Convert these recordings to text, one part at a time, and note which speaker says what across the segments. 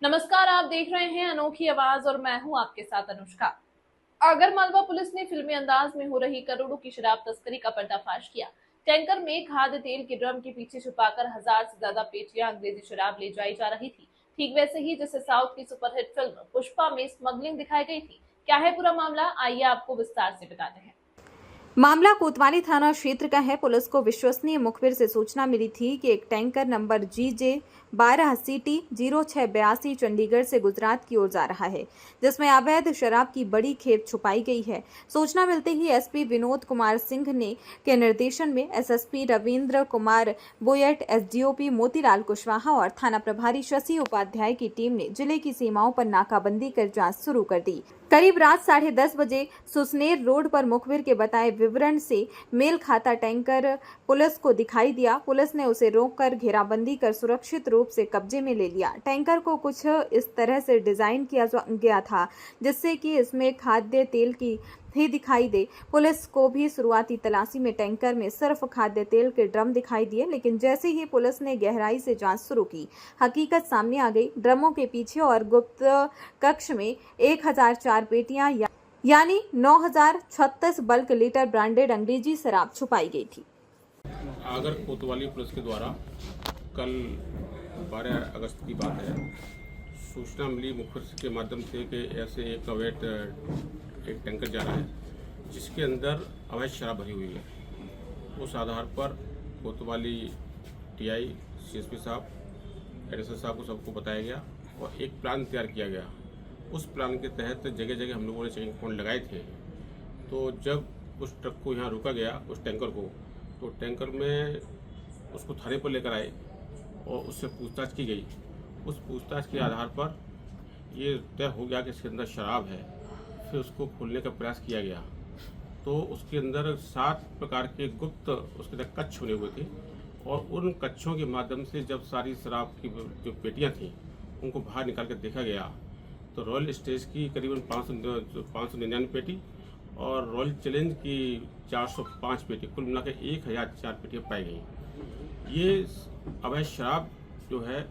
Speaker 1: नमस्कार, आप देख रहे हैं अनोखी आवाज और मैं हूं आपके साथ अनुष्का। आगर मालवा पुलिस ने फिल्मी अंदाज में हो रही करोड़ों की शराब तस्करी का पर्दाफाश किया। टैंकर में खाद्य तेल के ड्रम के पीछे छुपाकर 1000 से ज्यादा पेटियां अंग्रेजी शराब ले जाई जा रही थी। ठीक वैसे ही जैसे साउथ की सुपरहिट फिल्म पुष्पा में स्मगलिंग दिखाई गई थी। क्या है पूरा मामला, आइए आपको विस्तार से बताते हैं।
Speaker 2: मामला कोतवाली थाना क्षेत्र का है। पुलिस को विश्वसनीय मुखबिर से सूचना मिली थी कि एक tanker number GJ 1280T0682 Chandigarh से गुजरात की ओर जा रहा है, जिसमें अवैध शराब की बड़ी खेप छुपाई गई है। सूचना मिलते ही SP विनोद कुमार सिंह ने के निर्देशन में SSP रविंद्र कुमार बोयट, SDOP मोतीलाल कुशवाहा और थाना प्रभारी शशि उपाध्याय की टीम ने जिले की सीमाओं पर नाकाबंदी कर जांच शुरू कर दी। करीब रात 10:30 बजे सुसनेर रोड पर मुखबिर के बताए विवरण से मेल खाता टैंकर पुलिस को दिखाई दिया। पुलिस ने उसे रोककर घेराबंदी कर सुरक्षित रूप से कब्जे में ले लिया। टैंकर को कुछ इस तरह से डिजाइन किया गया था जिससे कि इसमें खाद्य तेल की ही दिखाई दे। पुलिस को भी शुरुआती तलाशी में टैंकर में सिर्फ खाद्य तेल के ड्रम दिखाई दिए, लेकिन जैसे ही पुलिस ने गहराई से जांच शुरू की, हकीकत सामने आ गई। ड्रमों के पीछे और गुप्त कक्ष में 1004 पेटियां यानी 9036 बल्क लीटर ब्रांडेड अंग्रेजी शराब छुपाई गई थी।
Speaker 3: आगर कोतवाली पुलिस के द्वारा कल 12 अगस्त की बात है, सूचना मिली मुखबिर के माध्यम से कि ऐसे एक अवैध एक टैंकर जा रहा है जिसके अंदर अवैध शराब भरी हुई है। उस आधार पर कोतवाली TI CSP साहब, NSS साहब को सबको बताया गया और एक प्लान तैयार किया गया। उस प्लान के तहत जगह जगह हम लोगों ने चेकिंग पॉइंट लगाए थे। तो जब उस ट्रक को यहाँ रोका गया, उस टैंकर को, तो टैंकर में उसको थाने पर लेकर आए और उससे पूछताछ की गई। उस पूछताछ के आधार पर ये तय हो गया कि इसके अंदर शराब है। फिर उसको खोलने का प्रयास किया गया तो उसके अंदर 7 प्रकार के गुप्त उसके अंदर कक्ष बने हुए थे और उन कक्षों के माध्यम से जब सारी शराब की जो पेटियाँ थीं उनको बाहर निकाल कर देखा गया तो रॉयल स्टेज की करीबन 599 पेटी और रॉयल चैलेंज की 405 पेटी, कुल मिलाकर 1004 पेटियाँ पाई गई। ये अवैध शराब जो है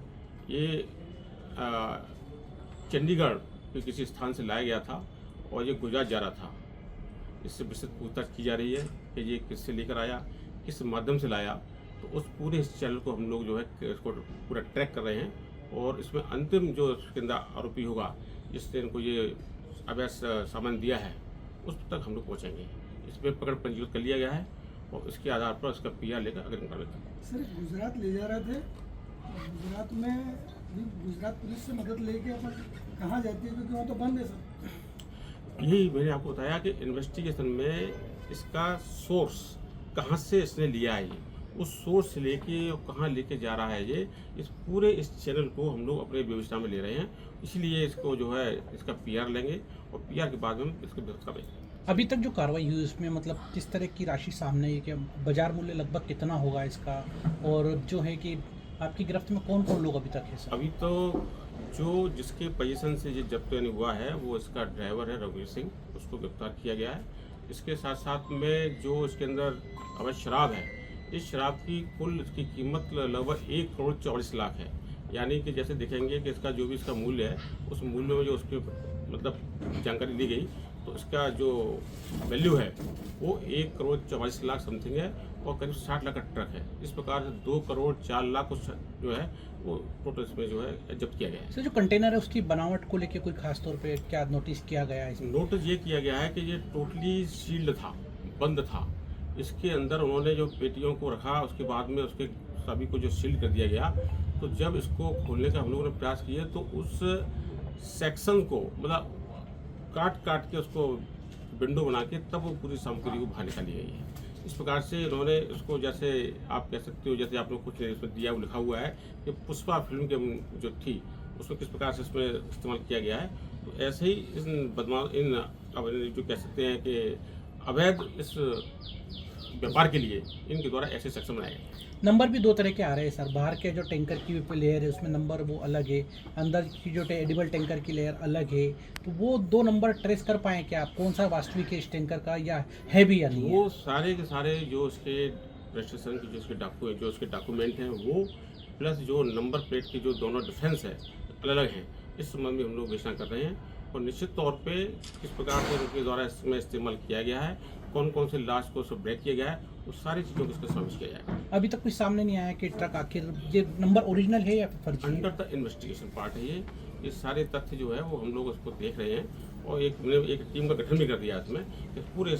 Speaker 3: ये चंडीगढ़ के किसी स्थान से लाया गया था और ये गुजरात जा रहा था। इससे विस्तृत पूछताछ की जा रही है कि ये किससे लेकर आया, किस माध्यम से लाया। तो उस पूरे चैनल को हम लोग जो है इसको पूरा ट्रैक कर रहे हैं और इसमें अंतिम जो इसके अंदर आरोपी होगा जिसने इनको ये अवैध सामान दिया है उस तक हम लोग पहुँचेंगे। इसमें पकड़ पंजीकृत कर लिया गया है और इसके आधार पर इसका PR लेकर अग्रिम कार्रवाई करेंगे।
Speaker 4: सर, गुजरात ले जा रहे थे, गुजरात में गुजरात पुलिस से मदद लेके अपन कहाँ जाती है, क्योंकि वहाँ तो बंद है सर।
Speaker 3: यही मैंने आपको बताया कि इन्वेस्टिगेशन में इसका सोर्स कहाँ से इसने लिया है, ये उस सोर्स से लेके और कहाँ लेके जा रहा है, ये इस पूरे इस चैनल को हम लोग अपने विवेचना में ले रहे हैं। इसलिए इसको जो है इसका PR लेंगे और PR के बाद में इसको व्यवस्था करेंगे।
Speaker 5: अभी तक जो कार्रवाई हुई उसमें मतलब किस तरह की राशि सामने है, कि बाजार मूल्य लगभग कितना होगा इसका, और जो है कि आपकी गिरफ्त में कौन कौन लोग अभी तक है सर?
Speaker 3: अभी तो जो जिसके पोजीशन से ये जब्त हुआ है वो इसका ड्राइवर है रघुवीर सिंह, उसको गिरफ्तार किया गया है। इसके साथ साथ में जो इसके अंदर अवैध शराब है, इस शराब की कुल इसकी कीमत लगभग 1,44,00,000 है। यानी कि जैसे देखेंगे कि इसका जो भी इसका मूल्य है उस मूल्य में जो उसके मतलब जानकारी दी गई तो इसका जो वैल्यू है वो 1,44,00,000 समथिंग है और करीब 60 लाख का ट्रक है। इस प्रकार से 2,04,00,000 जो है वो टोटल इसमें जो है जब्त किया गया है।
Speaker 5: सर, जो कंटेनर है उसकी बनावट को लेके कोई खास तौर पे क्या नोटिस किया गया है इसमें?
Speaker 3: नोटिस ये किया गया है कि ये टोटली सील्ड था, बंद था। इसके अंदर उन्होंने जो पेटियों को रखा उसके बाद में उसके सभी को जो सील्ड कर दिया गया, तो जब इसको खोलने का हम लोगों ने प्रयास किया तो उस सेक्शन को मतलब काट के उसको विंडो बना के तब वो पूरी सामग्री को बाहर निकाली गई है। इस प्रकार से उन्होंने उसको, जैसे आप कह सकते हो, जैसे आप लोग कुछ इसमें दिया वो लिखा हुआ है कि पुष्पा फिल्म के जो थी उसको किस प्रकार से इसमें इस्तेमाल किया गया है, तो ऐसे ही इन जो कह सकते हैं कि अवैध इस व्यापार के लिए इनके द्वारा ऐसे सेक्शन बनाए गए।
Speaker 5: नंबर भी 2 तरह के आ रहे हैं सर। बाहर के जो टैंकर की लेयर है उसमें नंबर वो अलग है, अंदर की जो एडिबल टैंकर की लेयर अलग है। तो वो 2 नंबर ट्रेस कर पाएँ क्या आप, कौन सा वास्तविक है इस टैंकर का, या है भी या नहीं?
Speaker 3: वो सारे के सारे जो उसके रजिस्ट्रेशन की जो उसके डॉक्यूमेंट हैं वो, प्लस जो नंबर प्लेट की जो दोनों डिफरेंस है अलग हैं, इस संबंध में हम लोग विवेचना कर रहे हैं और निश्चित तौर पे किस प्रकार से उनके द्वारा इसमें इस्तेमाल किया गया है, कौन कौन से लास्ट को सब ब्रेक किया गया है, उस सारी चीज़ों को इसका समावेश किया जाएगा।
Speaker 5: अभी तक कुछ सामने नहीं आया कि ट्रक आखिर ये नंबर ओरिजिनल है या फिर फर्जी है?
Speaker 3: अंडर द इन्वेस्टिगेशन पार्ट है ये सारे तथ्य जो है वो हम लोग उसको देख रहे हैं और एक टीम का गठन भी कर दिया इसमें कि पूरे